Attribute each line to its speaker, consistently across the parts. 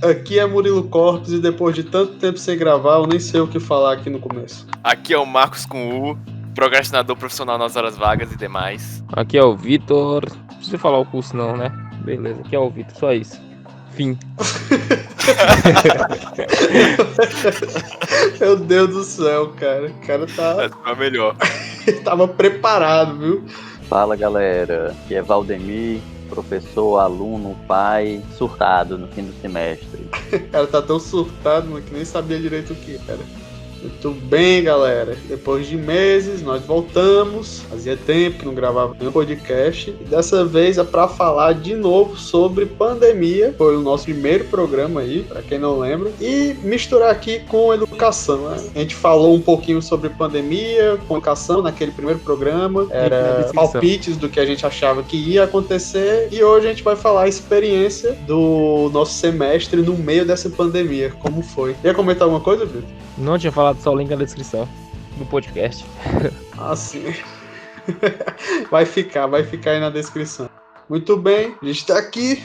Speaker 1: Aqui é Murilo Corpes e depois de tanto tempo sem gravar, eu nem sei o que falar aqui no começo.
Speaker 2: Aqui é o Marcos com U, procrastinador profissional nas horas vagas e demais.
Speaker 3: Aqui é o Vitor. Não precisa falar o curso não, né? Beleza, aqui é o Vitor, só isso. Fim.
Speaker 1: Meu Deus do céu, cara. O cara tá...
Speaker 2: Essa é a melhor.
Speaker 1: tava preparado, viu?
Speaker 4: Fala, galera. Aqui é Valdemir, professor, aluno, pai, surtado no fim do semestre.
Speaker 1: O cara tá tão surtado, mano, que nem sabia direito o que era. Muito bem, galera. Depois de meses, nós voltamos. Fazia tempo que não gravava nenhum podcast. E dessa vez é pra falar de novo sobre pandemia. Foi o nosso primeiro programa aí, pra quem não lembra. E misturar aqui com educação, né? A gente falou um pouquinho sobre pandemia, com educação naquele primeiro programa. Era palpites do que a gente achava que ia acontecer. E hoje a gente vai falar a experiência do nosso semestre no meio dessa pandemia. Como foi? Quer comentar alguma coisa, Vitor?
Speaker 3: Não tinha falado, só o link na descrição do podcast.
Speaker 1: Ah, sim. Vai ficar aí na descrição. Muito bem, a gente tá aqui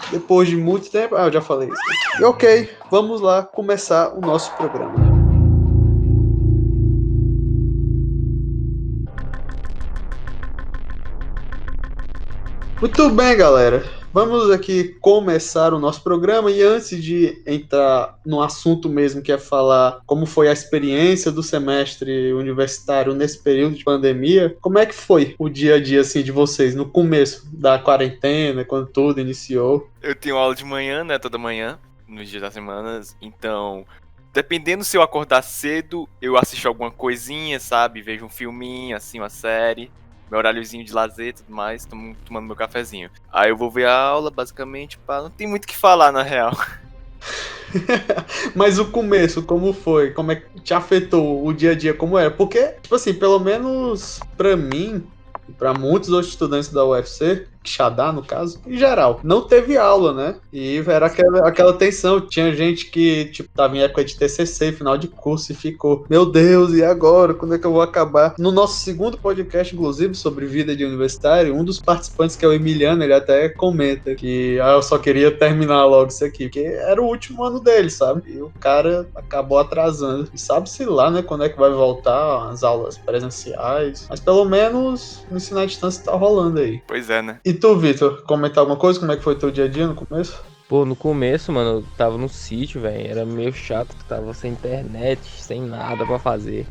Speaker 1: depois de muito tempo. Ah, eu já falei isso. E ok, vamos lá começar o nosso programa. Muito bem, galera. Vamos aqui começar o nosso programa e antes de entrar no assunto mesmo, que é falar como foi a experiência do semestre universitário nesse período de pandemia, como é que foi o dia a dia assim, de vocês no começo da quarentena, quando tudo iniciou?
Speaker 2: Eu tenho aula de manhã, né, toda manhã, nos dias das semanas, então... Dependendo se eu acordar cedo, eu assisto alguma coisinha, sabe? Vejo um filminho, assim, uma série... Meu horáriozinho de lazer e tudo mais, tomando meu cafezinho. Aí eu vou ver a aula, basicamente, pá, não tem muito o que falar, na real.
Speaker 1: Mas o começo, como foi? Como é que te afetou o dia a dia, como era? Porque, tipo assim, pelo menos pra mim, e pra muitos outros estudantes da UFC, Xadá, no caso, em geral, não teve aula, né? E era aquela tensão. Tinha gente que, tipo, tava em época de TCC, final de curso, e ficou, meu Deus, e agora? Quando é que eu vou acabar? No nosso segundo podcast, inclusive, sobre vida de universitário, um dos participantes, que é o Emiliano, ele até comenta que eu só queria terminar logo isso aqui, porque era o último ano dele, sabe? E o cara acabou atrasando. E sabe-se lá, né, quando é que vai voltar as aulas presenciais. Mas pelo menos o ensino à distância tá rolando aí.
Speaker 2: Pois é, né?
Speaker 1: E tu, Vitor, comentar alguma coisa? Como é que foi teu dia a dia no começo?
Speaker 3: Pô, no começo, mano, eu tava no sítio, velho. Era meio chato, tava sem internet, sem nada pra fazer.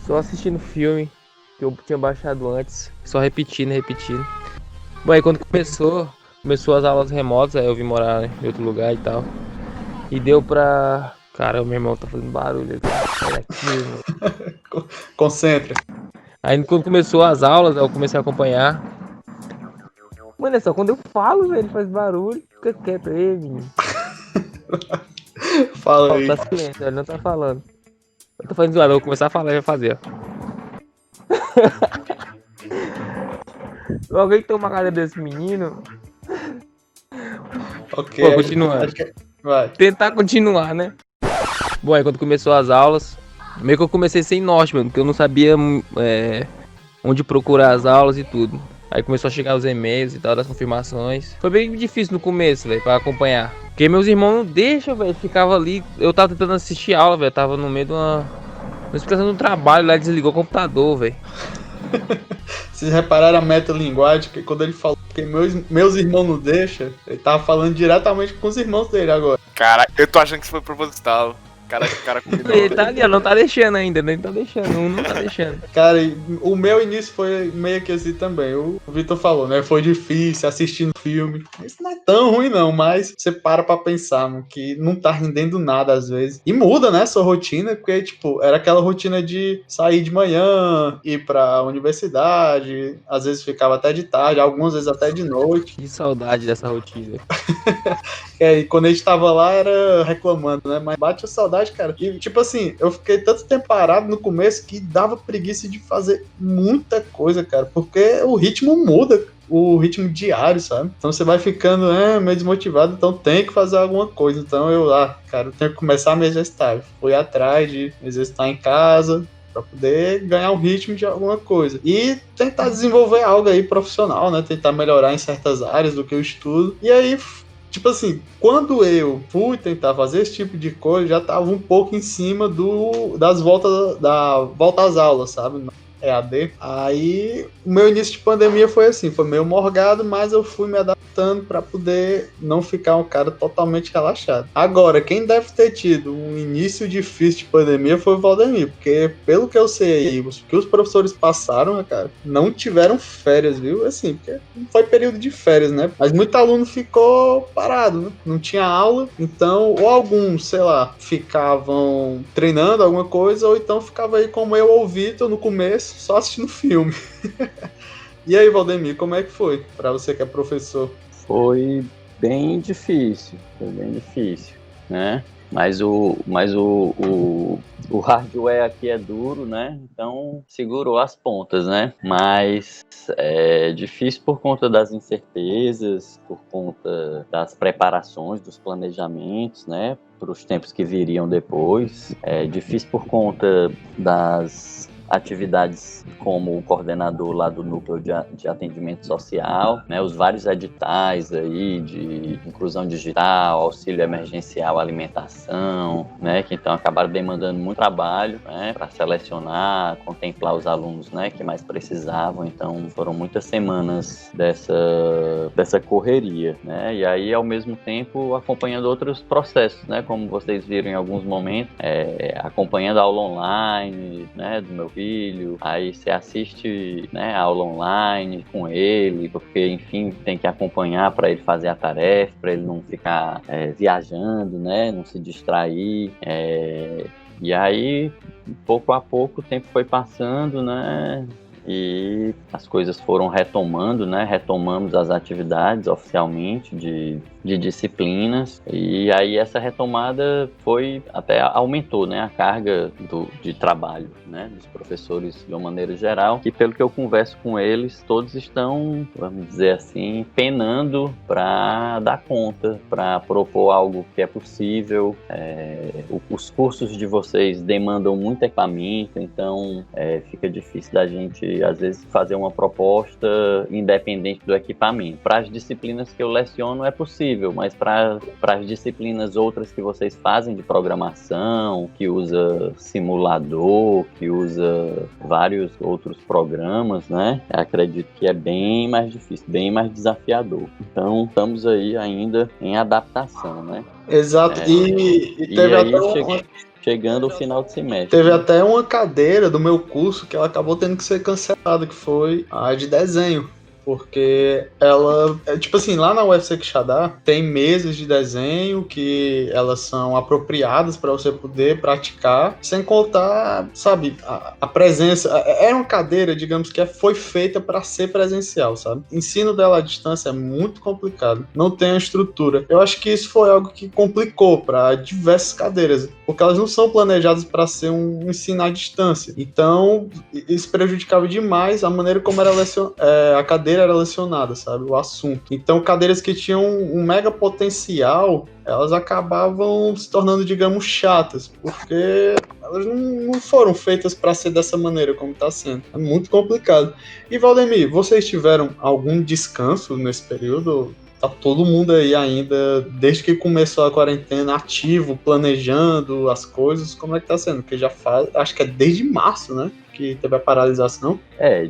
Speaker 3: Só assistindo filme que eu tinha baixado antes, só repetindo. Bom, aí quando começou as aulas remotas, aí eu vim morar em outro lugar e tal. E deu pra... Cara, o meu irmão tá fazendo barulho. Sai daqui, mano.
Speaker 1: Concentra.
Speaker 3: Aí quando começou as aulas, eu comecei a acompanhar. Mano, é só quando eu falo, velho, ele faz barulho. Fica quieto aí, menino.
Speaker 1: Fala aí.
Speaker 3: Tá silêncio, ele não tá falando. Eu tô fazendo zoada, eu vou começar a falar e vai fazer, ó. Alguém tem uma cara desse menino.
Speaker 1: Ok.
Speaker 3: Pô, continuando.
Speaker 1: Vai.
Speaker 3: Tentar continuar, né? Bom, aí quando começou as aulas, meio que eu comecei sem norte, mano, porque eu não sabia onde procurar as aulas e tudo. Aí começou a chegar os e-mails e tal, das confirmações. Foi bem difícil no começo, velho, pra acompanhar. Porque meus irmãos não deixam, velho, ficava ali. Eu tava tentando assistir aula, velho, tava no meio de uma explicação do trabalho, lá desligou o computador, velho.
Speaker 1: Vocês repararam a metalinguagem, que quando ele falou que meus irmãos não deixam, ele tava falando diretamente com os irmãos dele agora.
Speaker 2: Cara, eu tô achando que isso foi proposital. Cara combinou.
Speaker 3: Ele tá ali, ó, não tá deixando ainda, nem tá deixando, não tá deixando.
Speaker 1: Cara, o meu início foi meio que assim também. O Vitor falou, né? Foi difícil assistindo filme. Isso não é tão ruim, não, mas você para pra pensar, mano, que não tá rendendo nada às vezes. E muda, né, sua rotina, porque, tipo, era aquela rotina de sair de manhã, ir pra universidade, às vezes ficava até de tarde, algumas vezes até de noite.
Speaker 3: Que saudade dessa rotina.
Speaker 1: E quando a gente tava lá era reclamando, né? Mas bate a saudade, cara. E tipo assim, eu fiquei tanto tempo parado no começo que dava preguiça de fazer muita coisa, cara. Porque o ritmo muda, o ritmo diário, sabe? Então você vai ficando meio desmotivado, então tem que fazer alguma coisa. Então cara, eu tenho que começar a me exercitar. Fui atrás de me exercitar em casa, pra poder ganhar um ritmo de alguma coisa. E tentar desenvolver algo aí profissional, né? Tentar melhorar em certas áreas do que eu estudo. E aí tipo assim, quando eu fui tentar fazer esse tipo de coisa, já tava um pouco em cima das volta às aulas, sabe? EAD. Aí, o meu início de pandemia foi assim, foi meio morgado, mas eu fui me adaptando para poder não ficar um cara totalmente relaxado. Agora, quem deve ter tido um início difícil de pandemia foi o Valdemir, porque pelo que eu sei aí, o que os professores passaram, né, cara, não tiveram férias, viu? Assim, porque não foi período de férias, né? Mas muito aluno ficou parado, né? Não tinha aula, então, ou alguns, sei lá, ficavam treinando alguma coisa, ou então ficava aí como eu ou o Vitor no começo, só assistindo filme. E aí, Valdemir, como é que foi para você que é professor?
Speaker 4: Foi bem difícil, né? Mas o hardware aqui é duro, né? Então segurou as pontas, né? Mas é difícil por conta das incertezas, por conta das preparações, dos planejamentos, né? Para os tempos que viriam depois. É difícil por conta das atividades como coordenador lá do núcleo de atendimento social, né, os vários editais aí de inclusão digital, auxílio emergencial, alimentação, né, que então acabaram demandando muito trabalho, né, para selecionar, contemplar os alunos, né, que mais precisavam. Então foram muitas semanas dessa correria, né, e aí ao mesmo tempo acompanhando outros processos, né, como vocês viram em alguns momentos, acompanhando a aula online, né, do meu filho, aí você assiste, né, a aula online com ele, porque, enfim, tem que acompanhar para ele fazer a tarefa, para ele não ficar viajando, né, não se distrair, e aí, pouco a pouco, o tempo foi passando, né, e as coisas foram retomando, né, retomamos as atividades oficialmente de disciplinas, e aí essa retomada até aumentou, né, a carga de trabalho, né, dos professores de uma maneira geral, que pelo que eu converso com eles, todos estão, vamos dizer assim, penando para dar conta, para propor algo que é possível. Os cursos de vocês demandam muito equipamento, então fica difícil da gente, às vezes, fazer uma proposta independente do equipamento. Para as disciplinas que eu leciono é possível, mas para as disciplinas outras que vocês fazem de programação, que usa simulador, que usa vários outros programas, né? Acredito que é bem mais difícil, bem mais desafiador. Então, estamos aí ainda em adaptação, né?
Speaker 1: Exato, e teve
Speaker 4: aí,
Speaker 1: até
Speaker 4: chegando ao final do semestre.
Speaker 1: Teve até uma cadeira do meu curso que ela acabou tendo que ser cancelada, que foi a de desenho. Porque ela, tipo assim, lá na UFC Quixadá tem mesas de desenho que elas são apropriadas para você poder praticar, sem contar, sabe, a presença. Era uma cadeira, digamos que foi feita para ser presencial, sabe? O ensino dela à distância é muito complicado, não tem a estrutura. Eu acho que isso foi algo que complicou para diversas cadeiras, porque elas não são planejadas para ser um ensino à distância. Então, isso prejudicava demais a maneira como era a cadeira era lecionada, sabe? O assunto. Então, cadeiras que tinham um mega potencial, elas acabavam se tornando, digamos, chatas, porque elas não foram feitas para ser dessa maneira como está sendo. É muito complicado. E, Valdemir, vocês tiveram algum descanso nesse período? Tá todo mundo aí ainda, desde que começou a quarentena, ativo, planejando as coisas. Como é que tá sendo? Porque já acho que é desde março, né? Que teve a paralisação.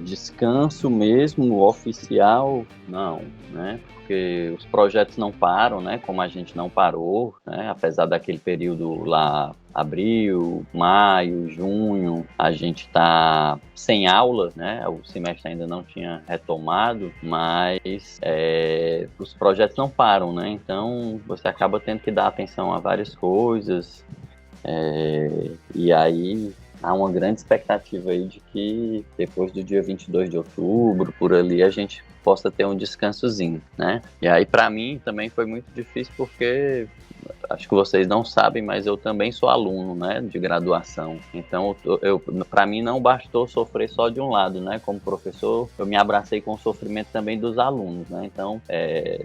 Speaker 4: Descanso mesmo, oficial, não, né? Porque os projetos não param, né? Como a gente não parou, né? Apesar daquele período lá, abril, maio, junho, a gente está sem aula, né? O semestre ainda não tinha retomado, mas os projetos não param, né? Então você acaba tendo que dar atenção a várias coisas, e aí há uma grande expectativa aí de que depois do dia 22 de outubro, por ali, a gente possa ter um descansozinho, né? E aí, para mim, também foi muito difícil porque acho que vocês não sabem, mas eu também sou aluno, né, de graduação. Então, para mim não bastou sofrer só de um lado, né? Como professor, eu me abracei com o sofrimento também dos alunos, né? Então,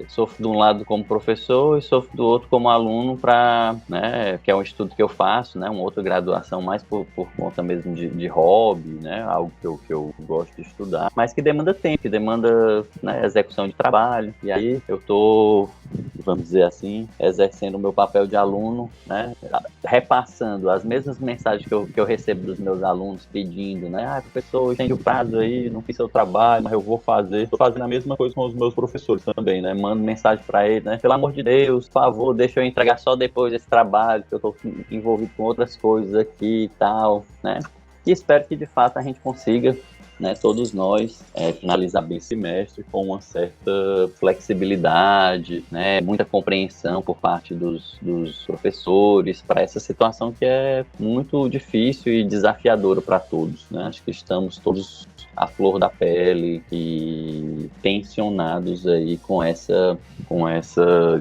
Speaker 4: sofro de um lado como professor e sofro do outro como aluno né, que é um estudo que eu faço, né? Uma outra graduação mais por conta mesmo de hobby, né? Algo que eu gosto de estudar, mas que demanda tempo, que demanda, né, execução de trabalho. E aí eu tô vamos dizer assim, exercendo o meu papel de aluno, né? Repassando as mesmas mensagens que eu recebo dos meus alunos, pedindo, né? Professor, estende o prazo aí, não fiz seu trabalho, mas eu vou fazer. Estou fazendo a mesma coisa com os meus professores também, né? Mando mensagem para eles, né? Pelo amor de Deus, por favor, deixa eu entregar só depois desse trabalho, que eu estou envolvido com outras coisas aqui e tal, né? E espero que de fato a gente consiga, né, todos nós, finalizar bem esse semestre com uma certa flexibilidade, né, muita compreensão por parte dos professores para essa situação que é muito difícil e desafiadora para todos, né? Acho que estamos todos à flor da pele e tensionados aí com essa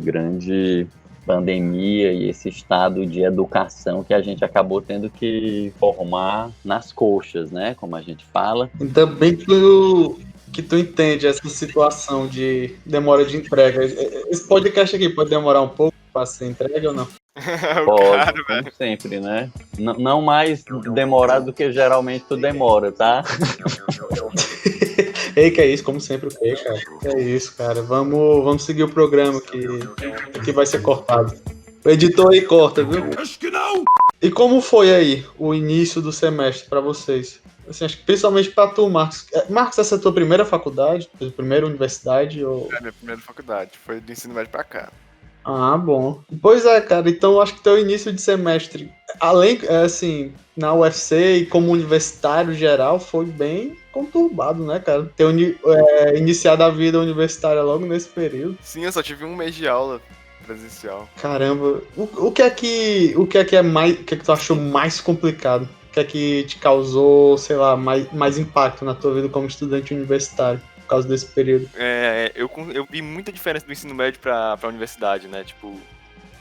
Speaker 4: grande pandemia e esse estado de educação que a gente acabou tendo que formar nas coxas, né? Como a gente fala.
Speaker 1: Ainda bem que tu entende essa situação de demora de entrega. Esse podcast aqui pode demorar um pouco para ser entregue ou não?
Speaker 4: Pode, como sempre, né? Não mais demorado do que geralmente tu demora, tá?
Speaker 1: Ei, que é isso, como sempre, o quê, cara? É isso, cara. Vamos seguir o programa que vai ser cortado. O editor aí corta, viu? Acho que não! E como foi aí o início do semestre pra vocês? Assim, acho que principalmente pra tu, Marcos. Marcos, essa é a tua primeira faculdade? Tua primeira universidade? Ou...
Speaker 2: É a minha primeira faculdade, foi do ensino médio pra cá.
Speaker 1: Ah, bom. Pois é, cara. Então, acho que teu início de semestre, além, assim, na UFC e como universitário geral, foi bem conturbado, né, cara? Ter iniciado a vida universitária logo nesse período.
Speaker 2: Sim, eu só tive um mês de aula presencial.
Speaker 1: Caramba. O que é que é mais, o que é que tu achou mais complicado? O que é que te causou, sei lá, mais impacto na tua vida como estudante universitário? Por causa desse período.
Speaker 2: Eu vi muita diferença do ensino médio pra universidade, né? Tipo,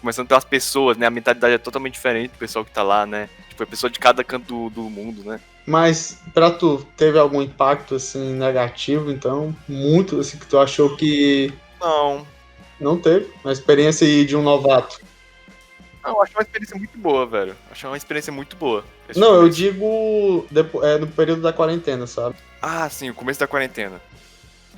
Speaker 2: começando pelas pessoas, né? A mentalidade é totalmente diferente do pessoal que tá lá, né? Tipo, é pessoa de cada canto do mundo, né?
Speaker 1: Mas, pra tu, teve algum impacto, assim, negativo, então? Muito, assim, que tu achou que... Não teve? Uma experiência aí de um novato?
Speaker 2: Não, eu acho uma experiência muito boa, velho. Acho uma experiência muito boa.
Speaker 1: Não, eu digo no período da quarentena, sabe?
Speaker 2: Ah, sim, o começo da quarentena.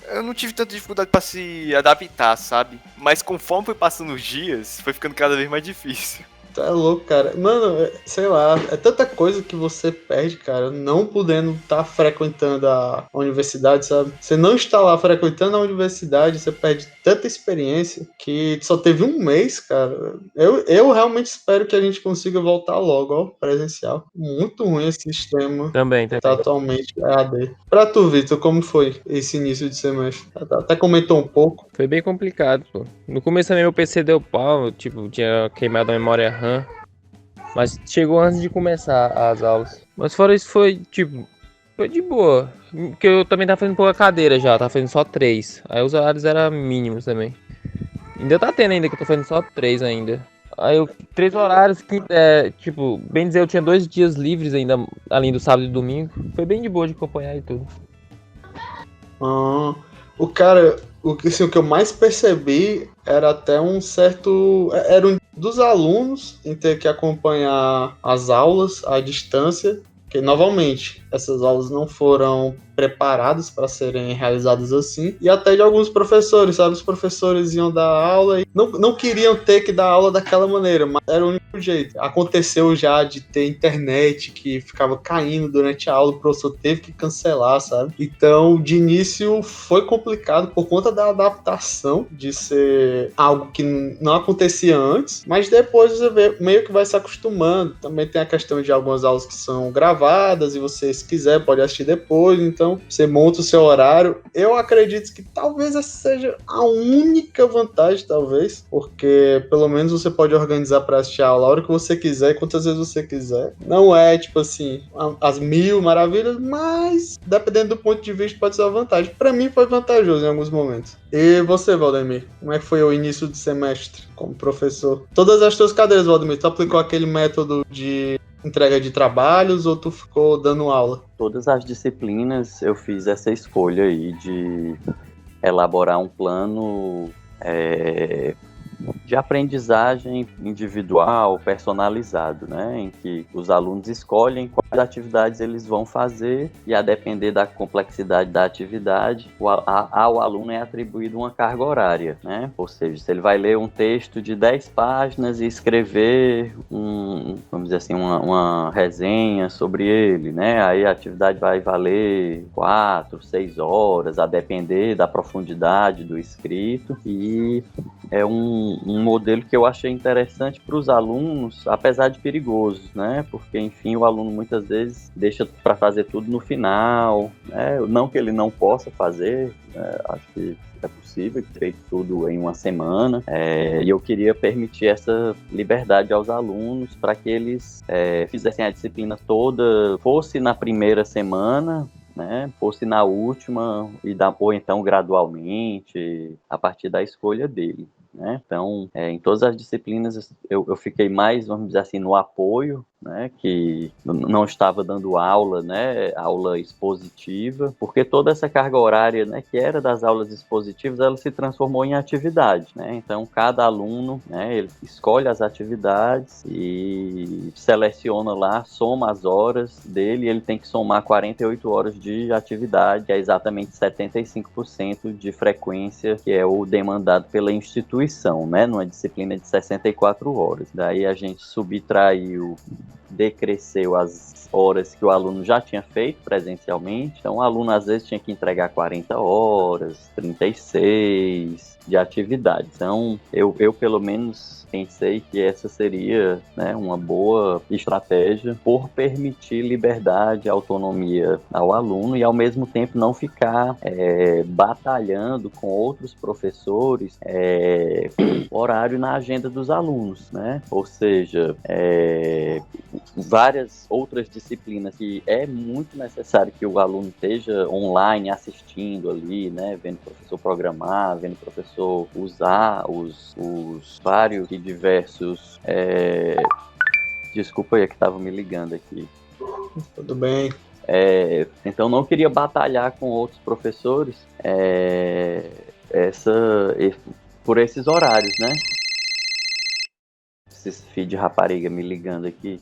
Speaker 2: Eu não tive tanta dificuldade pra se adaptar, sabe? Mas conforme foi passando os dias, foi ficando cada vez mais difícil.
Speaker 1: Tu é louco, cara. Mano, sei lá, é tanta coisa que você perde, cara, não podendo estar frequentando a universidade, sabe? Você não está lá frequentando a universidade, você perde tanta experiência que só teve um mês, cara. Eu realmente espero que a gente consiga voltar logo, ó, presencial. Muito ruim esse sistema.
Speaker 3: Também.
Speaker 1: Tá atualmente EAD. Pra tu, Vitor, como foi esse início de semestre? Até comentou um pouco.
Speaker 3: Foi bem complicado, pô. No começo também meu PC deu pau, tipo, tinha queimado a memória RAM. Mas chegou antes de começar as aulas. Mas fora isso foi de boa. Porque eu também tava fazendo pouca cadeira já, tava fazendo só 3. Aí os horários eram mínimos também. Ainda tá tendo ainda, que eu tô fazendo só 3 ainda. Aí 3 horários, tipo, bem dizer, eu tinha 2 dias livres ainda, além do sábado e domingo. Foi bem de boa de acompanhar e tudo.
Speaker 1: O que eu mais percebi era até um certo... Era um dos alunos em ter que acompanhar as aulas à distância, que novamente, essas aulas não foram preparadas para serem realizadas assim, e até de alguns professores, sabe? Os professores iam dar aula e não queriam ter que dar aula daquela maneira, mas era o único jeito. Aconteceu já de ter internet que ficava caindo durante a aula, o professor teve que cancelar, sabe? Então, de início, foi complicado por conta da adaptação, de ser algo que não acontecia antes, mas depois você meio que vai se acostumando. Também tem a questão de algumas aulas que são gravadas e você, se quiser, pode assistir depois, então você monta o seu horário. Eu acredito que talvez essa seja a única vantagem, talvez, porque pelo menos você pode organizar para assistir a aula a hora que você quiser e quantas vezes você quiser. Não é, tipo assim, as mil maravilhas, mas dependendo do ponto de vista pode ser uma vantagem. Para mim foi vantajoso em alguns momentos. E você, Valdemir, como é que foi o início do semestre como professor? Todas as tuas cadeiras, Valdemir, tu aplicou aquele método de entrega de trabalhos ou tu ficou dando aula?
Speaker 4: Todas as disciplinas eu fiz essa escolha aí de elaborar um plano de aprendizagem individual, personalizado, né? Em que os alunos escolhem quais atividades eles vão fazer e, a depender da complexidade da atividade, ao aluno é atribuído uma carga horária, né? Ou seja, se ele vai ler um texto de 10 páginas e escrever vamos dizer assim, uma resenha sobre ele, né? Aí a atividade vai valer 4, 6 horas, a depender da profundidade do escrito, e é um modelo que eu achei interessante para os alunos, apesar de perigoso, né? Porque, enfim, o aluno muitas vezes deixa para fazer tudo no final, né? Não que ele não possa fazer, acho que é possível ter feito tudo em uma semana, e eu queria permitir essa liberdade aos alunos para que eles fizessem a disciplina toda, fosse na primeira semana, né, fosse na última, ou então gradualmente, a partir da escolha dele. Né? Então, em todas as disciplinas eu fiquei mais, vamos dizer assim, no apoio, né, que não estava dando aula, né, aula expositiva, porque toda essa carga horária, né, que era das aulas expositivas, ela se transformou em atividade, né? Então, cada aluno, né, ele escolhe as atividades e seleciona lá, soma as horas dele, e ele tem que somar 48 horas de atividade, que é exatamente 75% de frequência, que é o demandado pela instituição, né, numa disciplina de 64 horas. Daí a gente decresceu as horas que o aluno já tinha feito presencialmente. Então, o aluno às vezes tinha que entregar 40 horas, 36 de atividade. Então, eu pelo menos pensei que essa seria, né, uma boa estratégia por permitir liberdade, autonomia ao aluno e, ao mesmo tempo, não ficar batalhando com outros professores o horário na agenda dos alunos, né? Ou seja, várias outras disciplinas que é muito necessário que o aluno esteja online assistindo ali, né, vendo o professor programar, vendo o professor usar os vários e diversos... Desculpa aí que estava me ligando aqui.
Speaker 1: Tudo bem.
Speaker 4: Então não queria batalhar com outros professores por esses horários, né? Esse filho de rapariga me ligando aqui.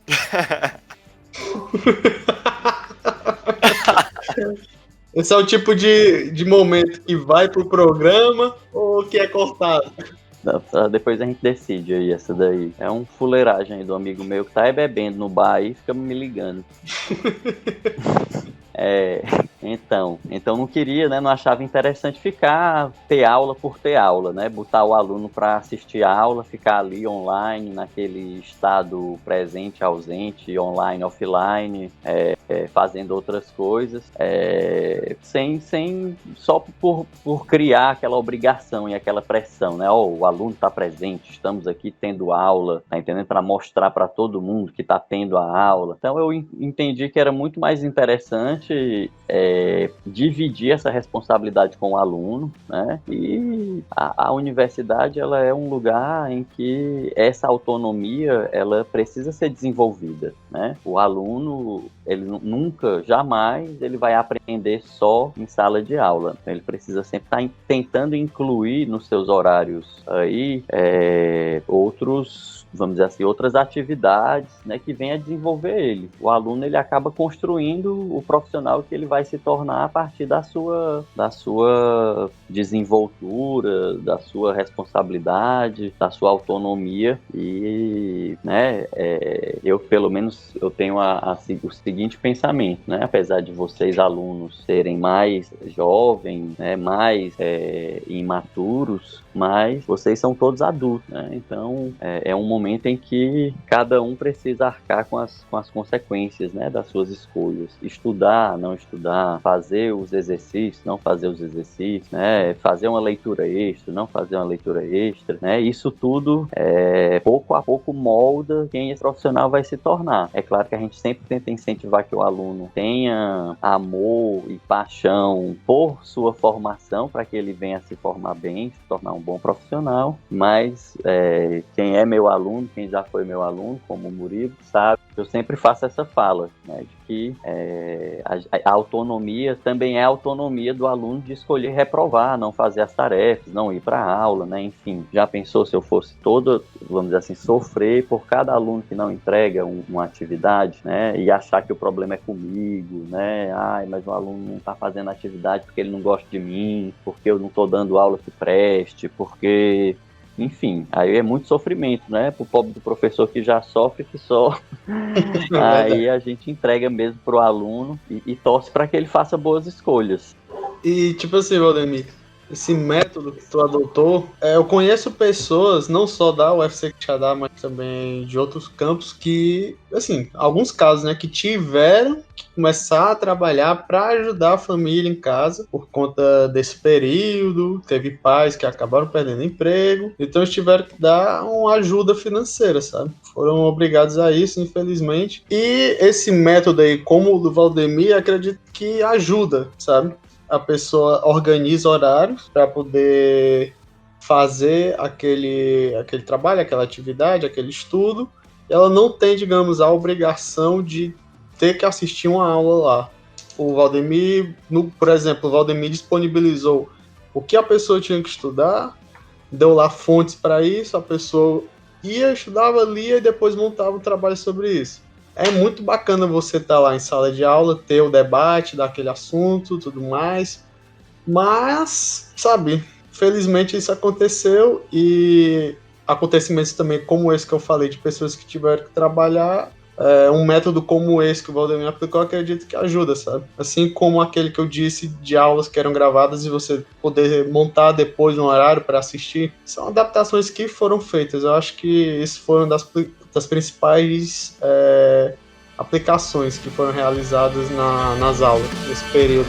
Speaker 1: Esse é o tipo de momento que vai pro programa ou que é cortado?
Speaker 4: Depois a gente decide aí essa daí. É um fuleiragem aí do amigo meu que tá bebendo no bar e fica me ligando. Então não queria, né, não achava interessante ter aula por ter aula, né, botar o aluno para assistir a aula, ficar ali online, naquele estado presente, ausente, online, offline, fazendo outras coisas, só por criar aquela obrigação e aquela pressão, né, o aluno está presente, estamos aqui tendo aula, tá entendendo, para mostrar para todo mundo que está tendo a aula. Então eu entendi que era muito mais interessante dividir essa responsabilidade com o aluno, né? E a universidade, ela é um lugar em que essa autonomia, ela precisa ser desenvolvida, né? O aluno, ele nunca, jamais, ele vai aprender só em sala de aula. Ele precisa sempre estar tentando incluir nos seus horários aí vamos dizer assim, outras atividades, né, que venham a desenvolver ele. O aluno, ele acaba construindo o profissional que ele vai se tornar a partir da sua desenvoltura, da sua responsabilidade, da sua autonomia. E, né, eu, pelo menos, eu tenho o seguinte pensamento, né, apesar de vocês, alunos, serem mais jovens, né, mais imaturos, mas vocês são todos adultos, né? Então é um momento em que cada um precisa arcar com as consequências, né, das suas escolhas. Estudar, não estudar, fazer os exercícios, não fazer os exercícios, né, fazer uma leitura extra, não fazer uma leitura extra, né? Isso tudo pouco a pouco molda quem esse profissional vai se tornar. É claro que a gente sempre tenta incentivar que o aluno tenha amor e paixão por sua formação, para que ele venha a se formar bem, se tornar um bom profissional, mas quem é meu aluno, quem já foi meu aluno, como o Murilo, sabe, eu sempre faço essa fala, né, de que a autonomia também é a autonomia do aluno de escolher reprovar, não fazer as tarefas, não ir para a aula, né? Enfim, já pensou se eu fosse vamos dizer assim, sofrer por cada aluno que não entrega uma atividade, né? E achar que o problema é comigo, né? Ai, mas o aluno não está fazendo atividade porque ele não gosta de mim, porque eu não estou dando aula que preste, porque... Enfim, aí é muito sofrimento, né? Pro pobre do professor que já sofre, que só. Aí a gente entrega mesmo pro aluno e torce para que ele faça boas escolhas.
Speaker 1: E tipo assim, Valdemir, esse método que tu adotou, eu conheço pessoas, não só da UFC Quixadá, mas também de outros campos, que, assim, alguns casos, né, que tiveram que começar a trabalhar para ajudar a família em casa por conta desse período. Teve pais que acabaram perdendo emprego, então eles tiveram que dar uma ajuda financeira, sabe? Foram obrigados a isso, infelizmente. E esse método aí, como o do Valdemir, acredito que ajuda, sabe? A pessoa organiza horários para poder fazer aquele trabalho, aquela atividade, aquele estudo. Ela não tem, digamos, a obrigação de ter que assistir uma aula lá. O Valdemir, por exemplo, o Valdemir disponibilizou o que a pessoa tinha que estudar, deu lá fontes para isso, a pessoa ia, estudava, lia e depois montava o trabalho sobre isso. É muito bacana você estar lá em sala de aula, ter o debate daquele assunto, tudo mais. Mas, sabe, felizmente isso aconteceu e acontecimentos também como esse que eu falei, de pessoas que tiveram que trabalhar, um método como esse que o Valdemir aplicou, eu acredito que ajuda, sabe? Assim como aquele que eu disse de aulas que eram gravadas e você poder montar depois um horário para assistir, são adaptações que foram feitas. Eu acho que isso foi uma das principais aplicações que foram realizadas nas aulas nesse período.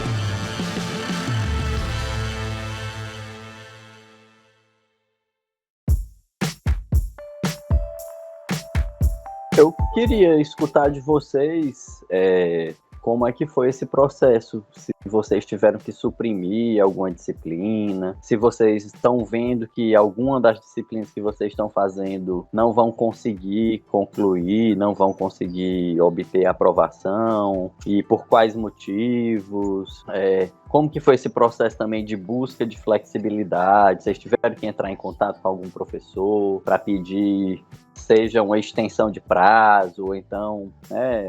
Speaker 4: Eu queria escutar de vocês como é que foi esse processo, se vocês tiveram que suprimir alguma disciplina, se vocês estão vendo que alguma das disciplinas que vocês estão fazendo não vão conseguir concluir, não vão conseguir obter aprovação, e por quais motivos, como que foi esse processo também de busca de flexibilidade, vocês tiveram que entrar em contato com algum professor para pedir seja uma extensão de prazo, ou então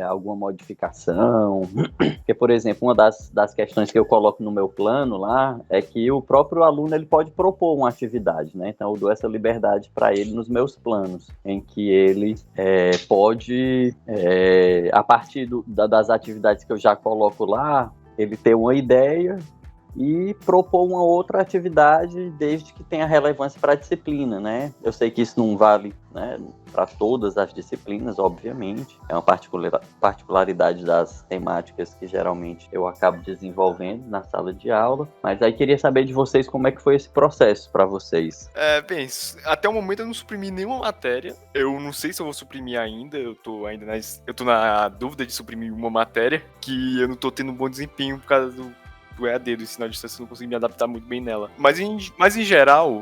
Speaker 4: alguma modificação. Porque, por exemplo, uma das questões que eu coloco no meu plano lá é que o próprio aluno ele pode propor uma atividade, né? Então eu dou essa liberdade para ele nos meus planos, em que ele pode, a partir das atividades que eu já coloco lá, ele ter uma ideia e propor uma outra atividade desde que tenha relevância para a disciplina, né? Eu sei que isso não vale, né, para todas as disciplinas, obviamente. É uma particularidade das temáticas que geralmente eu acabo desenvolvendo na sala de aula. Mas aí queria saber de vocês como é que foi esse processo para vocês.
Speaker 2: Bem, até o momento eu não suprimi nenhuma matéria. Eu não sei se eu vou suprimir ainda. Eu tô na dúvida de suprimir uma matéria que eu não tô tendo um bom desempenho por causa do EAD, do ensino à distância, eu não consegui me adaptar muito bem nela. Mas em geral,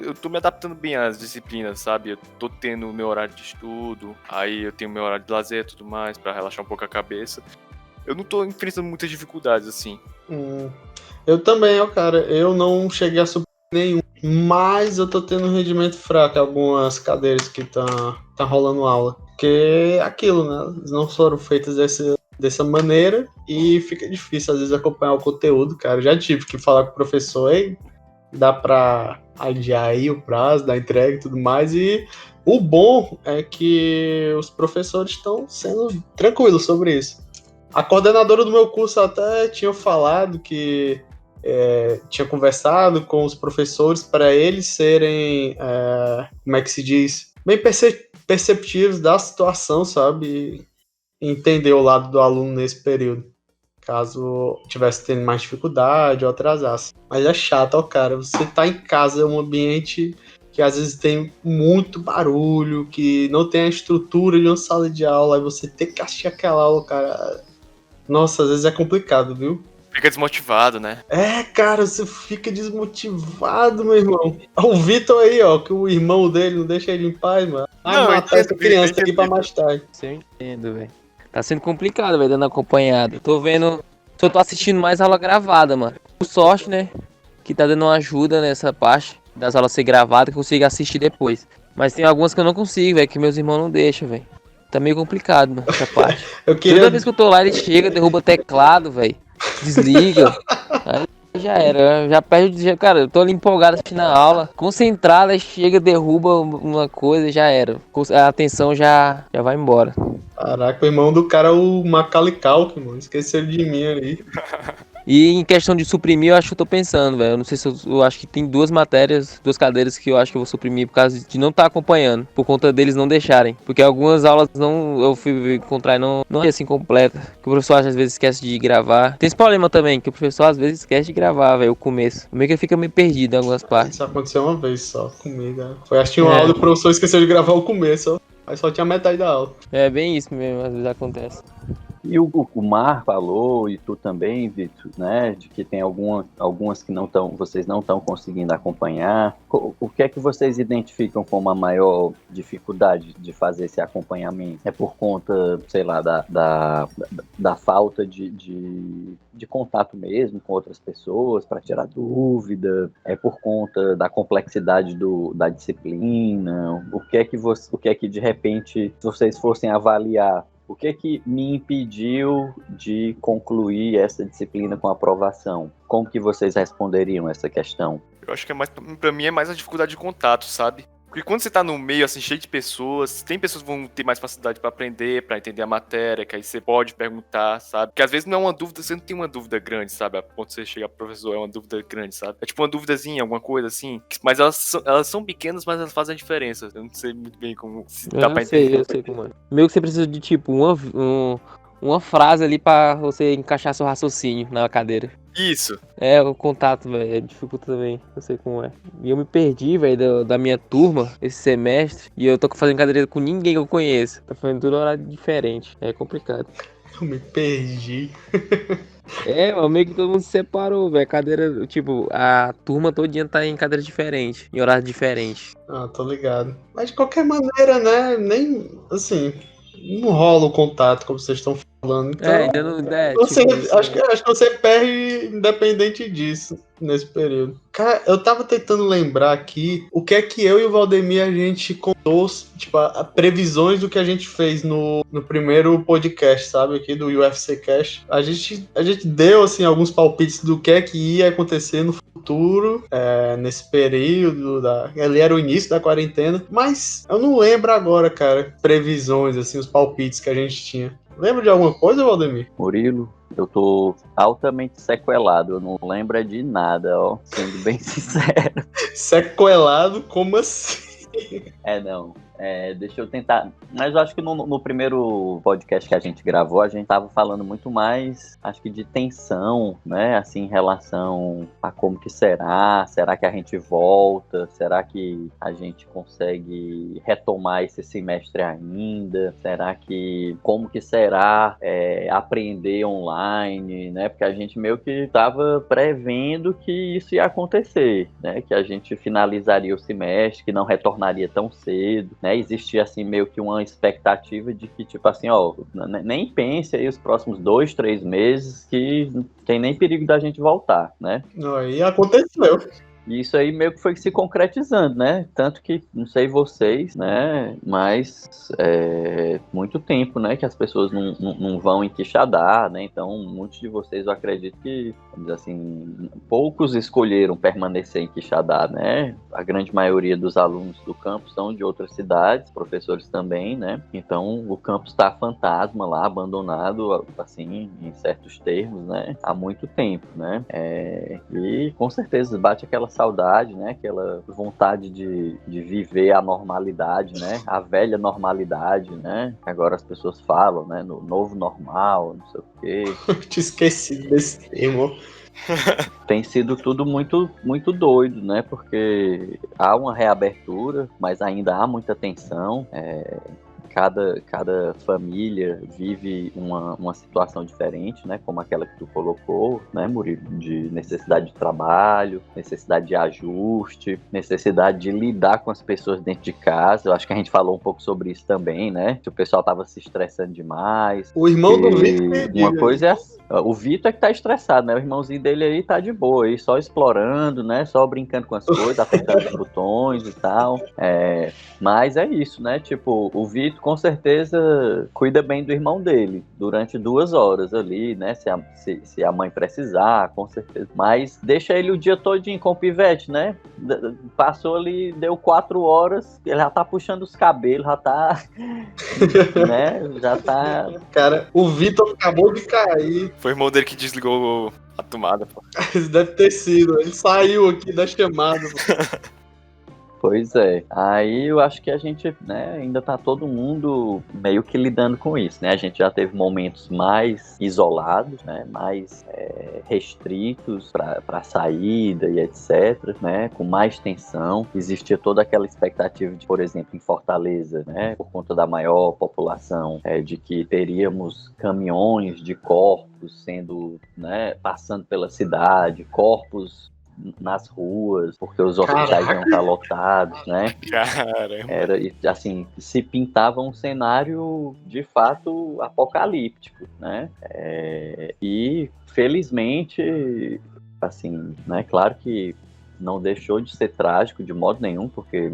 Speaker 2: eu tô me adaptando bem às disciplinas, sabe? Eu tô tendo o meu horário de estudo, aí eu tenho o meu horário de lazer e tudo mais, pra relaxar um pouco a cabeça. Eu não tô enfrentando muitas dificuldades, assim.
Speaker 1: Eu também, cara, eu não cheguei a suprimir nenhum, mas eu tô tendo um rendimento fraco em algumas cadeiras que tá rolando aula. Porque é aquilo, né? Elas não foram feitas dessa maneira e fica difícil às vezes acompanhar o conteúdo, cara. Eu já tive que falar com o professor, dá pra adiar aí o prazo da entrega e tudo mais, e o bom é que os professores estão sendo tranquilos sobre isso. A coordenadora do meu curso até tinha falado que tinha conversado com os professores para eles serem, como é que se diz, bem perceptivos da situação, sabe? Entender o lado do aluno nesse período, caso tivesse tendo mais dificuldade ou atrasasse. Mas é chato, cara, você tá em casa, é um ambiente que às vezes tem muito barulho, que não tem a estrutura de uma sala de aula, aí você tem que assistir aquela aula, cara. Nossa, às vezes é complicado, viu?
Speaker 2: Fica desmotivado, né?
Speaker 1: Cara, você fica desmotivado, meu irmão. O Vitor aí, ó, que o irmão dele não deixa ele em paz, mano. Vai matar essa criança aqui pra mais tarde.
Speaker 3: Isso eu entendo, velho. Tá sendo complicado, velho, dando acompanhado. Tô vendo. Só tô assistindo mais aula gravada, mano. Por sorte, né? Que tá dando uma ajuda nessa parte das aulas ser gravadas que eu consigo assistir depois. Mas tem algumas que eu não consigo, velho, que meus irmãos não deixam, velho. Tá meio complicado, mano, essa parte.
Speaker 1: Eu
Speaker 3: Toda
Speaker 1: queria.
Speaker 3: vez que eu tô lá, ele chega, derruba teclado, velho. Desliga. Aí já era, já perde. Cara, eu tô ali empolgado assistindo a aula, concentrado, aí chega, derruba uma coisa e já era. A atenção já vai embora.
Speaker 1: Caraca, o irmão do cara é o Macaulay Culkin, mano. Esqueceram de mim ali.
Speaker 3: E em questão de suprimir, eu acho que eu tô pensando, velho. Eu não sei se eu acho que tem duas cadeiras que eu acho que eu vou suprimir por causa de não estar acompanhando, por conta deles não deixarem. Porque algumas aulas eu fui encontrar e não é assim completa. Que o professor às vezes esquece de gravar. Tem esse problema também, que o professor às vezes esquece de gravar, velho, o começo. Meio que fica meio perdido em algumas partes.
Speaker 1: Isso aconteceu uma vez só comigo, né? Foi assistir uma aula e o professor esqueceu de gravar o começo, ó. Aí só tinha metade da aula.
Speaker 3: É bem isso mesmo, às vezes acontece.
Speaker 4: E o Mar falou, e tu também, Vitor, né, de que tem algumas que vocês não estão conseguindo acompanhar. O que é que vocês identificam como a maior dificuldade de fazer esse acompanhamento? É por conta, sei lá, da falta de contato mesmo com outras pessoas para tirar dúvida? É por conta da complexidade da disciplina? O que é que de repente, se vocês fossem avaliar, o que é que me impediu de concluir essa disciplina com aprovação? Como que vocês responderiam essa questão?
Speaker 2: Eu acho que pra mim é mais a dificuldade de contato, sabe? Porque quando você tá no meio, assim, cheio de pessoas, tem pessoas que vão ter mais facilidade pra aprender, pra entender a matéria, que aí você pode perguntar, sabe? Porque às vezes não é uma dúvida, você não tem uma dúvida grande, sabe? A ponto de você chegar pro professor, é uma dúvida grande, sabe? É tipo uma dúvidazinha, alguma coisa assim. Mas elas são pequenas, mas elas fazem a diferença. Eu não sei muito bem como dá pra entender.
Speaker 3: Eu sei como é. Meio que você precisa de, tipo, uma frase ali pra você encaixar seu raciocínio na cadeira.
Speaker 2: Isso.
Speaker 3: É, o contato, velho, dificulta também, eu sei como é. E eu me perdi, velho, da minha turma esse semestre, e eu tô fazendo cadeira com ninguém que eu conheço. Tá fazendo tudo horário diferente, é complicado.
Speaker 1: Eu me perdi.
Speaker 3: É, mas meio que todo mundo se separou, velho, cadeira, tipo, a turma todinha tá em cadeira diferente, em horário diferente.
Speaker 1: Ah, tô ligado. Mas de qualquer maneira, né? Nem, assim, não rola o contato, como vocês estão falando. Então,
Speaker 3: Ainda não,
Speaker 1: você,
Speaker 3: tipo, isso,
Speaker 1: acho que você perde independente disso, nesse período. Cara, eu tava tentando lembrar aqui o que é que eu e o Valdemir a gente contou, tipo, previsões do que a gente fez no primeiro podcast, sabe, aqui do UFC Cast. A gente deu, assim, alguns palpites do que é que ia acontecer no futuro, nesse período, ali era o início da quarentena, mas eu não lembro agora, cara, previsões, assim, os palpites que a gente tinha. Lembra de alguma coisa, Valdemir?
Speaker 4: Murilo, eu tô altamente sequelado, eu não lembro de nada, ó, sendo bem sincero.
Speaker 1: Sequelado? Como assim?
Speaker 4: Não. Deixa eu tentar. Mas eu acho que no primeiro podcast que a gente gravou, a gente tava falando muito mais, acho que de tensão, né? Assim, em relação a como que será. Será que a gente volta? Será que a gente consegue retomar esse semestre ainda? Será que... Como que será aprender online, né? Porque a gente meio que tava prevendo que isso ia acontecer, né? Que a gente finalizaria o semestre, que não retornaria tão cedo, né? Existia assim meio que uma expectativa de que, tipo assim, ó, nem pense aí os próximos 2, 3 meses que não tem nem perigo da gente voltar, né?
Speaker 1: Aí aconteceu.
Speaker 4: E isso aí meio que foi se concretizando, né? Tanto que, não sei vocês, né? Mas muito tempo, né? Que as pessoas não vão em Quixadá, né? Então, muitos de vocês, eu acredito que, vamos dizer assim, poucos escolheram permanecer em Quixadá, né? A grande maioria dos alunos do campus são de outras cidades, professores também, né? Então, o campus está fantasma lá, abandonado, assim, em certos termos, né? Há muito tempo, né? E, com certeza, bate aquela saudade, né? Aquela vontade de viver a normalidade, né? A velha normalidade, né? Agora as pessoas falam, né? No novo normal, não sei o quê.
Speaker 1: Eu te esqueci desse termo.
Speaker 4: Tem sido tudo muito, muito doido, né? Porque há uma reabertura, mas ainda há muita tensão. cada família vive uma situação diferente, né? Como aquela que tu colocou, né, Murilo? De necessidade de trabalho, necessidade de ajuste, necessidade de lidar com as pessoas dentro de casa. Eu acho que a gente falou um pouco sobre isso também, né? Que o pessoal tava se estressando demais.
Speaker 1: O irmão do Vitor que
Speaker 4: Uma
Speaker 1: diga.
Speaker 4: coisa é o Vitor é que tá estressado, né? O irmãozinho dele aí tá de boa, aí só explorando, né? Só brincando com as coisas, apertando os botões e tal. Mas é isso, né? Tipo, o Vitor com certeza cuida bem do irmão dele durante 2 horas ali, né? Se a mãe precisar, com certeza. Mas deixa ele o dia todinho com o pivete, né? Passou ali, deu 4 horas, ele já tá puxando os cabelos, já tá... né? Já tá...
Speaker 1: Cara, o Vitor acabou de cair.
Speaker 2: Foi o irmão dele que desligou a tomada, pô.
Speaker 1: Deve ter sido. Ele saiu aqui da chamada.
Speaker 4: Pois é. Aí eu acho que a gente, né, ainda tá todo mundo meio que lidando com isso, né? A gente já teve momentos mais isolados, né? Mais restritos para saída e etc, né? Com mais tensão. Existia toda aquela expectativa de, por exemplo, em Fortaleza, né? Por conta da maior população, de que teríamos caminhões de corpos sendo, né, passando pela cidade, corpos nas ruas, porque os hospitais iam estar lotados, né?
Speaker 2: Caramba.
Speaker 4: Era, assim, se pintava um cenário, de fato, apocalíptico, né? E, felizmente, assim, né? Claro que não deixou de ser trágico de modo nenhum, porque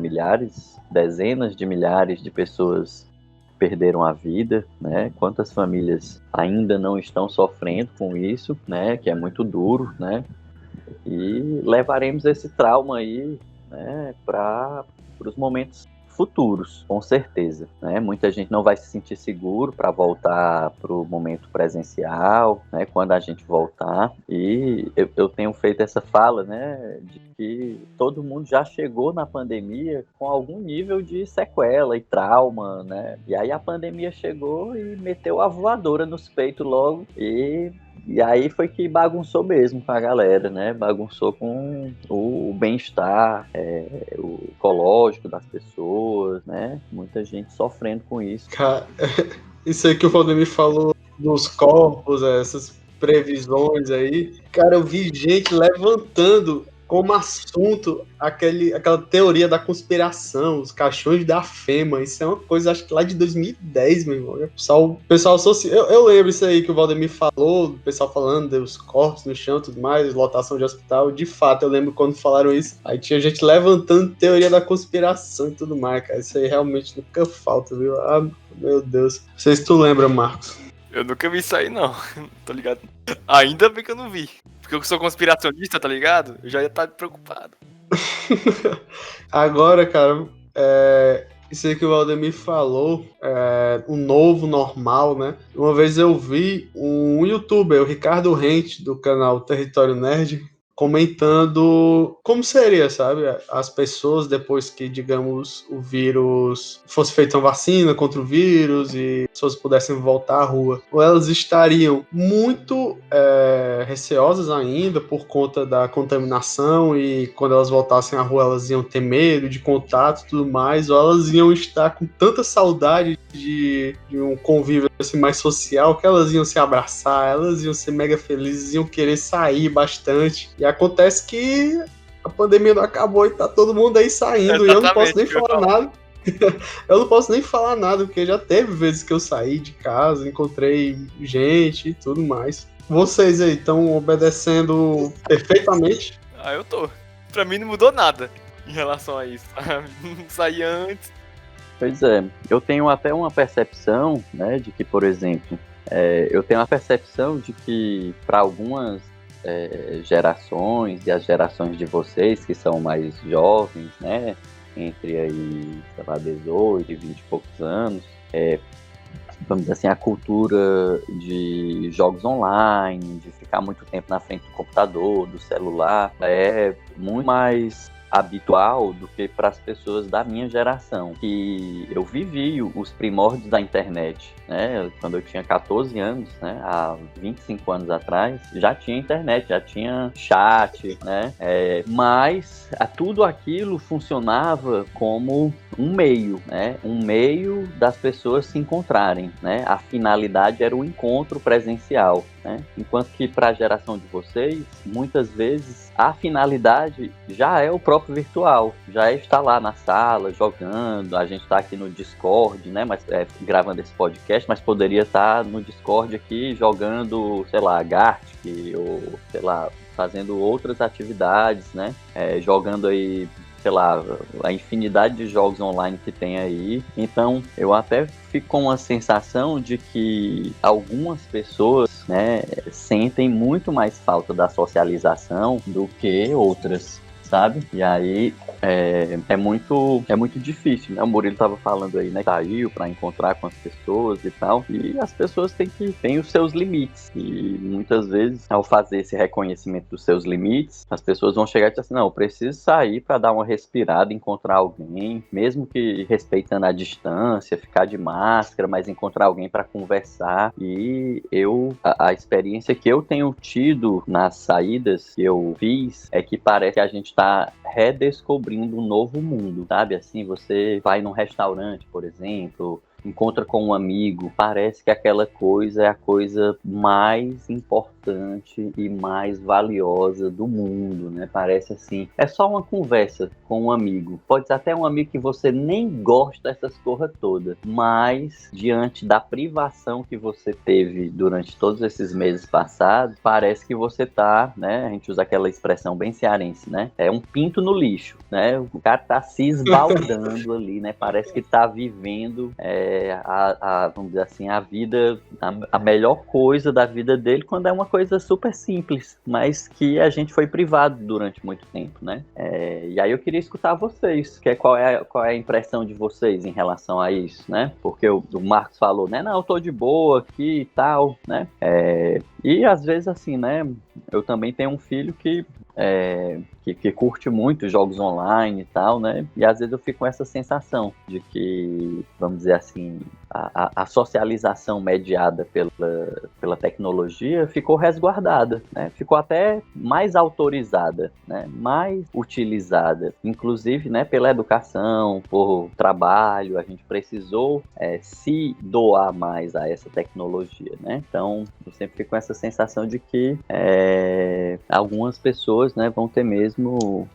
Speaker 4: dezenas de milhares de pessoas perderam a vida, né? Quantas famílias ainda não estão sofrendo com isso, né? Que é muito duro, né? E levaremos esse trauma aí, né, para os momentos futuros, com certeza, né? Muita gente não vai se sentir seguro para voltar para o momento presencial, né, quando a gente voltar. E eu tenho feito essa fala, né, de que todo mundo já chegou na pandemia com algum nível de sequela e trauma, né? E aí a pandemia chegou e meteu a voadora nos peitos logo e aí foi que bagunçou mesmo com a galera, né? Bagunçou com o bem-estar, o ecológico das pessoas, né? Muita gente sofrendo com isso.
Speaker 1: Cara, isso aí que o Valdemir falou dos corpos, essas previsões aí. Cara, eu vi gente levantando como assunto aquela teoria da conspiração, os caixões da FEMA. Isso é uma coisa, acho que lá de 2010, meu irmão. O pessoal associa. Eu lembro isso aí que o Valdemir falou, o pessoal falando dos corpos no chão e tudo mais, lotação de hospital. De fato, eu lembro quando falaram isso. Aí tinha gente levantando teoria da conspiração e tudo mais, cara. Isso aí realmente nunca falta, viu? Ah, meu Deus. Não sei se tu lembra, Marcos.
Speaker 2: Eu nunca vi isso aí, não. Tá ligado? Ainda bem que eu não vi. Porque eu sou conspiracionista, tá ligado? Eu já ia estar preocupado.
Speaker 1: Agora, cara, isso aí que o Valdemir falou, o novo normal, né? Uma vez eu vi um youtuber, o Ricardo Rente, do canal Território Nerd, comentando como seria, sabe? As pessoas, depois que, digamos, o vírus fosse feita uma vacina contra o vírus e as pessoas pudessem voltar à rua, ou elas estariam muito receosas ainda por conta da contaminação e quando elas voltassem à rua elas iam ter medo de contato e tudo mais, ou elas iam estar com tanta saudade de um convívio assim, mais social, que elas iam se abraçar, elas iam ser mega felizes, iam querer sair bastante. E acontece que a pandemia não acabou e tá todo mundo aí saindo. Exatamente, e eu não posso nem falar nada. Eu não posso nem falar nada, porque já teve vezes que eu saí de casa, encontrei gente e tudo mais. Vocês aí estão obedecendo perfeitamente?
Speaker 2: Eu tô. Pra mim não mudou nada em relação a isso. Saí antes.
Speaker 4: Pois é, eu tenho até uma percepção, né, de que, por exemplo, eu tenho a percepção de que para algumas gerações, e as gerações de vocês que são mais jovens, né, entre aí, sei lá, 18 e 20 e poucos anos, vamos dizer assim, a cultura de jogos online, de ficar muito tempo na frente do computador, do celular, é muito mais habitual do que para as pessoas da minha geração, que eu vivi os primórdios da internet, né? Quando eu tinha 14 anos, né? Há 25 anos atrás, já tinha internet, já tinha chat, né? Mas tudo aquilo funcionava como um meio, né? Um meio das pessoas se encontrarem, né? A finalidade era o encontro presencial, né? Enquanto que para a geração de vocês, muitas vezes a finalidade já é o próprio virtual, já é estar lá na sala jogando. A gente está aqui no Discord, né? Mas gravando esse podcast, mas poderia estar no Discord aqui jogando, sei lá, Gartic ou sei lá, fazendo outras atividades, né? Jogando aí, sei lá, a infinidade de jogos online que tem aí. Então, eu até fico com a sensação de que algumas pessoas, né, sentem muito mais falta da socialização do que outras, sabe? E aí é muito difícil, né? O Murilo tava falando aí, né? Saiu para encontrar com as pessoas e tal. E as pessoas têm os seus limites. E muitas vezes, ao fazer esse reconhecimento dos seus limites, as pessoas vão chegar e dizer assim, não, eu preciso sair para dar uma respirada, encontrar alguém, mesmo que respeitando a distância, ficar de máscara, mas encontrar alguém para conversar. E a experiência que eu tenho tido nas saídas que eu fiz é que parece que a gente está redescobrindo um novo mundo, sabe? Assim, você vai num restaurante, por exemplo, encontra com um amigo, parece que aquela coisa é a coisa mais importante e mais valiosa do mundo, né? Parece assim, é só uma conversa com um amigo. Pode ser até um amigo que você nem gosta dessas porra toda, mas diante da privação que você teve durante todos esses meses passados, parece que você tá, né? A gente usa aquela expressão bem cearense, né? É um pinto no lixo, né? O cara tá se esbaldando ali, né? Parece que tá vivendo vamos dizer assim, a vida, a melhor coisa da vida dele, quando é uma coisa super simples, mas que a gente foi privado durante muito tempo, né? E aí eu queria escutar vocês, qual é a impressão de vocês em relação a isso, né? Porque o Marcos falou, né? Não, eu tô de boa aqui e tal, né? E às vezes assim, né? Eu também tenho um filho que curte muito jogos online e tal, né? E às vezes eu fico com essa sensação de que, vamos dizer assim, a socialização mediada pela tecnologia ficou resguardada, né? Ficou até mais autorizada, né? Mais utilizada, inclusive, né? Pela educação, por trabalho, a gente precisou se doar mais a essa tecnologia, né? Então, eu sempre fico com essa sensação de que algumas pessoas, né, vão ter mesmo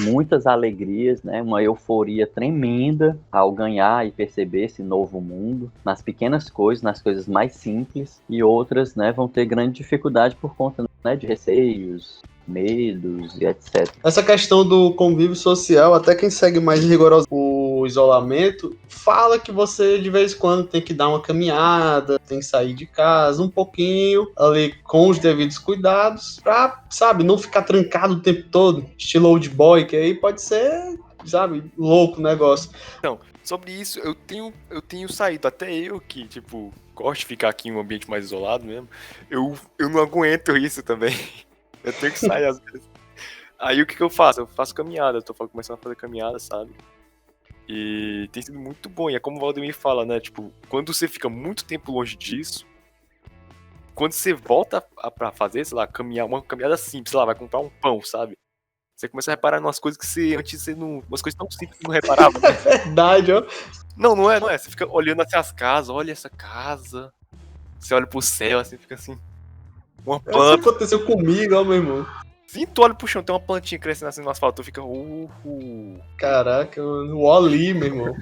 Speaker 4: muitas alegrias, né, uma euforia tremenda ao ganhar e perceber esse novo mundo, nas pequenas coisas, nas coisas mais simples, e outras, né, vão ter grande dificuldade por conta, né, de receios, medos e etc.
Speaker 1: Essa questão do convívio social, até quem segue mais rigoroso o isolamento, fala que você de vez em quando tem que dar uma caminhada, tem que sair de casa um pouquinho, ali com os devidos cuidados, pra, sabe, não ficar trancado o tempo todo, estilo old boy, que aí pode ser, sabe, louco o negócio.
Speaker 2: Então, sobre isso, eu tenho saído, até eu que, tipo, gosto de ficar aqui em um ambiente mais isolado mesmo, eu não aguento isso também. Eu tenho que sair às vezes. Aí o que eu faço? Eu faço caminhada, eu tô começando a fazer caminhada, sabe? E tem sido muito bom. E é como o Valdemir fala, né? Tipo, quando você fica muito tempo longe disso, quando você volta pra fazer, sei lá, uma caminhada simples, sei lá, vai comprar um pão, sabe? Você começa a reparar em umas coisas que antes você não. Umas coisas tão simples que não reparava. Né?
Speaker 1: Verdade, ó.
Speaker 2: Não é. Você fica olhando assim as casas, olha essa casa. Você olha pro céu, assim, fica assim. Uma planta.
Speaker 1: Isso aconteceu comigo, ó, meu irmão.
Speaker 2: Sim, tu olha pro chão, tem uma plantinha crescendo assim no asfalto, tu fica.
Speaker 1: Caraca, o Oli, meu irmão.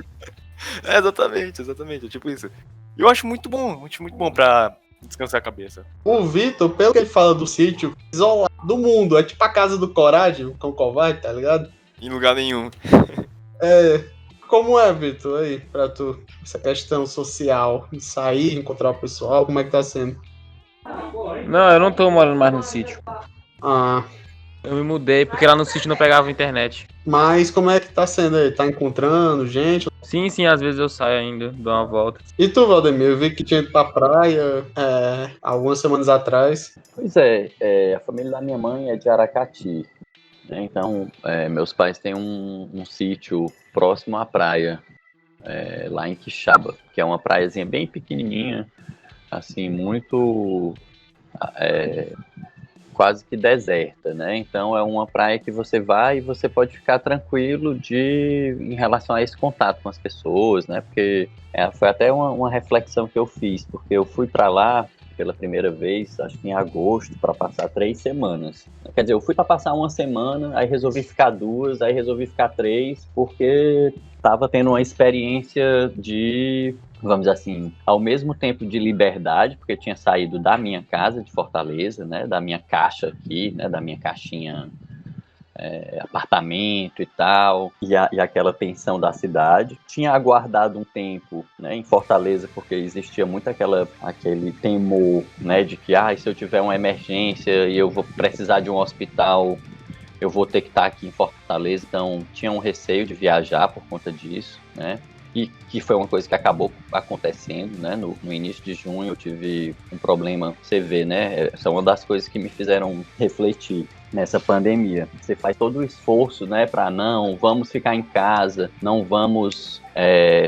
Speaker 2: Exatamente, é tipo isso. E eu acho muito bom pra descansar a cabeça.
Speaker 1: O Vitor, pelo que ele fala do sítio, isolado do mundo, é tipo a casa do Coragem, o cão covarde, tá ligado?
Speaker 2: Em lugar nenhum.
Speaker 1: Como é, Vitor, aí, pra tu, essa questão social, de sair, encontrar o pessoal, como é que tá sendo?
Speaker 3: Não, eu não tô morando mais no sítio.
Speaker 1: Ah,
Speaker 3: Eu me mudei porque lá no sítio não pegava internet.
Speaker 1: mas como é que tá sendo aí? Tá encontrando gente?
Speaker 3: Sim, às vezes eu saio ainda, dou uma volta.
Speaker 1: E tu, Valdemir, eu vi que tinha ido pra praia algumas semanas atrás.
Speaker 4: Pois a família da minha mãe é de Aracati, né? Então, meus pais têm um sítio próximo à praia, lá em Quixaba, que é uma praiazinha bem pequenininha, assim, muito quase que deserta, né? Então é uma praia que você vai e você pode ficar tranquilo em relação a esse contato com as pessoas, né? Porque foi até uma reflexão que eu fiz, porque eu fui para lá pela primeira vez, acho que em agosto, para passar 3 semanas. Quer dizer, eu fui para passar 1 semana, aí resolvi ficar 2, aí resolvi ficar 3, porque estava tendo uma experiência de, vamos dizer assim, ao mesmo tempo de liberdade, porque eu tinha saído da minha casa de Fortaleza, né, da minha caixa aqui, né, da minha caixinha apartamento e tal, e aquela tensão da cidade. Tinha aguardado um tempo, né, em Fortaleza, porque existia muito aquele temor, né, de que se eu tiver uma emergência e eu vou precisar de um hospital, eu vou ter que estar aqui em Fortaleza. Então tinha um receio de viajar por conta disso, né? E que foi uma coisa que acabou acontecendo, né? No início de junho eu tive um problema, você vê, né? Essa é uma das coisas que me fizeram refletir nessa pandemia. Você faz todo o esforço, né, para não vamos ficar em casa, não vamos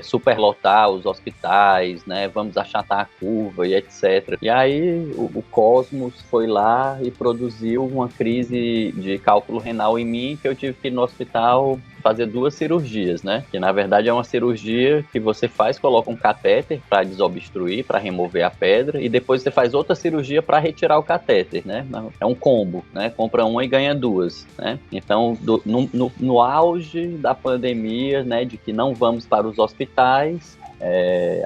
Speaker 4: superlotar os hospitais, né, vamos achatar a curva e etc. E aí o cosmos foi lá e produziu uma crise de cálculo renal em mim, que eu tive que ir no hospital fazer 2 cirurgias, né? Que na verdade é uma cirurgia que você faz, coloca um catéter para desobstruir, para remover a pedra, e depois você faz outra cirurgia para retirar o catéter, né? É um combo, né? Compra uma e ganha 2, né? Então, no auge da pandemia, né, de que não vamos para os hospitais,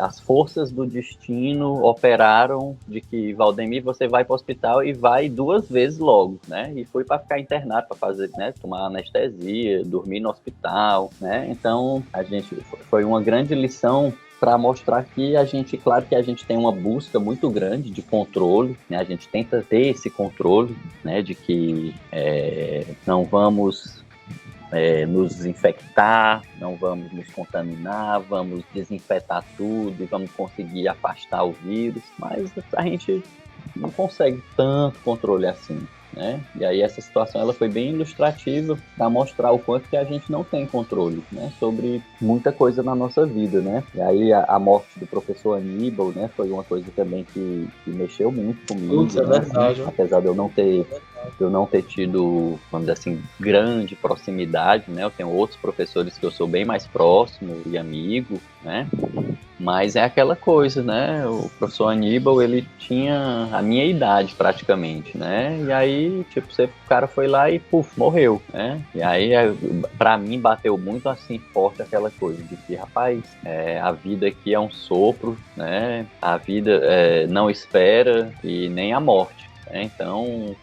Speaker 4: as forças do destino operaram de que, Valdemir, você vai para o hospital e vai 2 vezes logo, né? E fui para ficar internado, para fazer, né, tomar anestesia, dormir no hospital, né? Então, foi uma grande lição para mostrar que claro que a gente tem uma busca muito grande de controle, né? A gente tenta ter esse controle, né, de que não vamos nos infectar, não vamos nos contaminar, vamos desinfetar tudo e vamos conseguir afastar o vírus, mas a gente não consegue tanto controle assim, né? E aí essa situação ela foi bem ilustrativa para mostrar o quanto que a gente não tem controle, né, sobre muita coisa na nossa vida, né? E aí a morte do professor Aníbal, né, foi uma coisa também que mexeu muito comigo,
Speaker 1: Putz, é
Speaker 4: né?
Speaker 1: verdade.
Speaker 4: Apesar de eu não ter tido, vamos dizer assim, grande proximidade, né? Eu tenho outros professores que eu sou bem mais próximo e amigo, né? Mas é aquela coisa, né? O professor Aníbal, ele tinha a minha idade praticamente, né? E aí, tipo, o cara foi lá e, morreu, né? E aí, pra mim, bateu muito assim, forte aquela coisa de que, rapaz, a vida aqui é um sopro, né? A vida não espera e nem a morte. Então,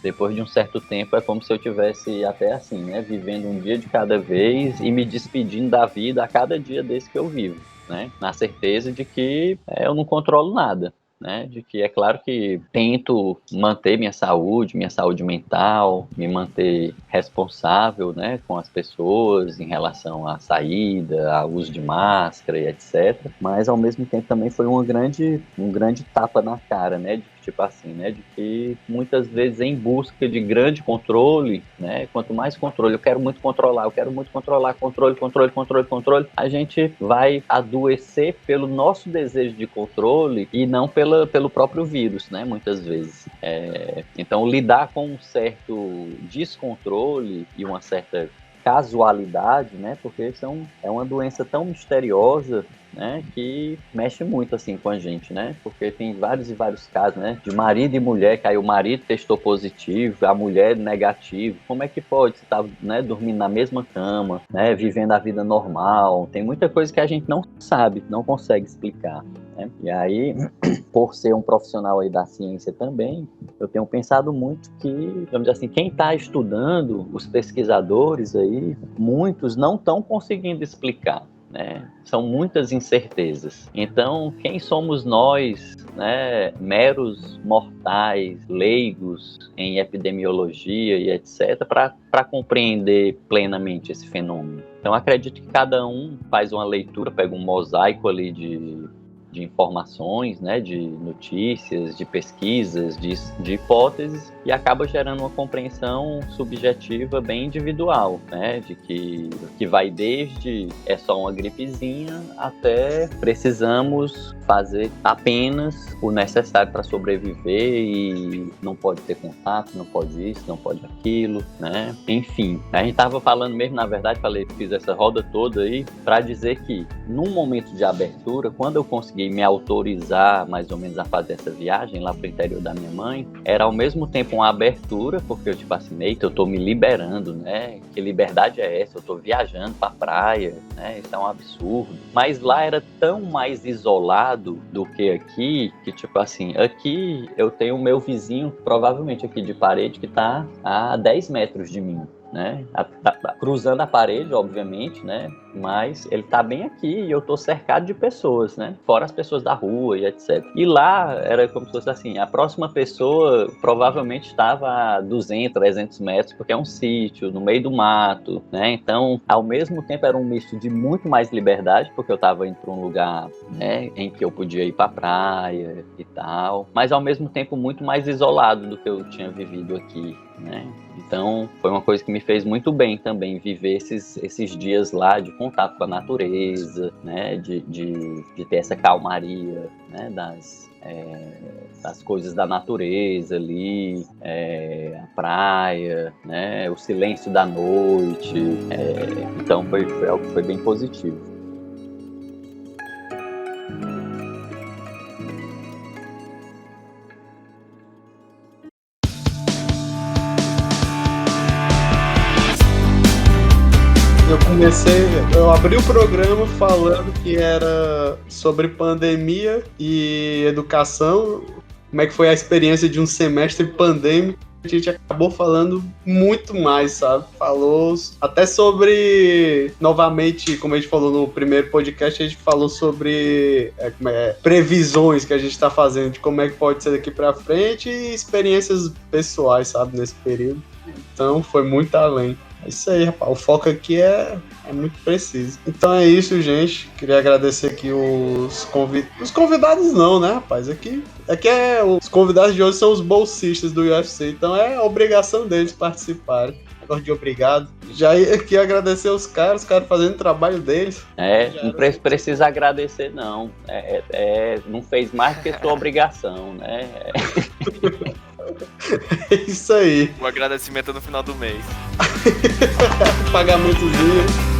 Speaker 4: depois de um certo tempo, é como se eu tivesse até assim, né? Vivendo um dia de cada vez e me despedindo da vida a cada dia desse que eu vivo, né? Na certeza de que eu não controlo nada, né? De que é claro que tento manter minha saúde mental, me manter responsável, né, com as pessoas em relação à saída, ao uso de máscara e etc. Mas ao mesmo tempo também foi um grande tapa na cara, né? Tipo assim, né, de que muitas vezes em busca de grande controle, né, quanto mais controle, eu quero muito controlar, controle, a gente vai adoecer pelo nosso desejo de controle e não pelo próprio vírus, né, muitas vezes. Então, lidar com um certo descontrole e uma certa casualidade, né, porque é uma doença tão misteriosa, né, que mexe muito assim com a gente, né, porque tem vários e vários casos, né, de marido e mulher, que aí o marido testou positivo, a mulher negativo. Como é que pode? Você tá, né, dormindo na mesma cama, né, vivendo a vida normal. Tem muita coisa que a gente não sabe, não consegue explicar, né? E aí, por ser um profissional aí da ciência também, eu tenho pensado muito que, vamos dizer assim, quem está estudando, os pesquisadores aí, muitos não estão conseguindo explicar, né? São muitas incertezas. Então, quem somos nós, né, meros mortais, leigos em epidemiologia e etc., para compreender plenamente esse fenômeno? Então, acredito que cada um faz uma leitura, pega um mosaico ali de informações, né, de notícias, de pesquisas, de hipóteses, e acaba gerando uma compreensão subjetiva bem individual, né, de que vai desde é só uma gripezinha até precisamos fazer apenas o necessário para sobreviver e não pode ter contato, não pode isso, não pode aquilo, né? Enfim, a gente estava falando mesmo, na verdade, fiz essa roda toda aí para dizer que num momento de abertura, quando eu consegui me autorizar mais ou menos a fazer essa viagem lá pro interior da minha mãe, era ao mesmo tempo uma abertura, porque eu tipo assim, eita, eu tô me liberando, né? Que liberdade é essa? Eu tô viajando pra praia, né? Isso é um absurdo. Mas lá era tão mais isolado do que aqui, que tipo assim, aqui eu tenho o meu vizinho, provavelmente aqui de parede, que tá a 10 metros de mim, né? Cruzando a parede, obviamente, né? Mas ele tá bem aqui e eu tô cercado de pessoas, né? Fora as pessoas da rua e etc. E lá era como se fosse assim, a próxima pessoa provavelmente estava a 200, 300 metros, porque é um sítio, no meio do mato, né? Então, ao mesmo tempo era um misto de muito mais liberdade, porque eu tava indo para um lugar, né, em que eu podia ir pra praia e tal, mas ao mesmo tempo muito mais isolado do que eu tinha vivido aqui, né? Então, foi uma coisa que me fez muito bem também, viver esses dias lá de contato com a natureza, né? De ter essa calmaria, né? Das coisas da natureza ali, a praia, né? O silêncio da noite. Então, foi algo que foi bem positivo.
Speaker 1: Eu abri o programa falando que era sobre pandemia e educação, como é que foi a experiência de um semestre pandêmico. A gente acabou falando muito mais, sabe? Falou até sobre, novamente, como a gente falou no primeiro podcast, a gente falou sobre previsões que a gente está fazendo, de como é que pode ser daqui para frente e experiências pessoais, sabe, nesse período. Então, foi muito além. É isso aí, rapaz. O foco aqui é muito preciso. Então é isso, gente. Queria agradecer aqui os convidados. Os convidados não, né, rapaz? Aqui os convidados de hoje são os bolsistas do UFC. Então é a obrigação deles participarem. Negócio de obrigado. Já aqui agradecer os caras fazendo o trabalho deles.
Speaker 4: Não precisa agradecer, não. Não fez mais que sua obrigação, né?
Speaker 1: É isso aí.
Speaker 2: O agradecimento é no final do mês.
Speaker 1: Pagamentozinho.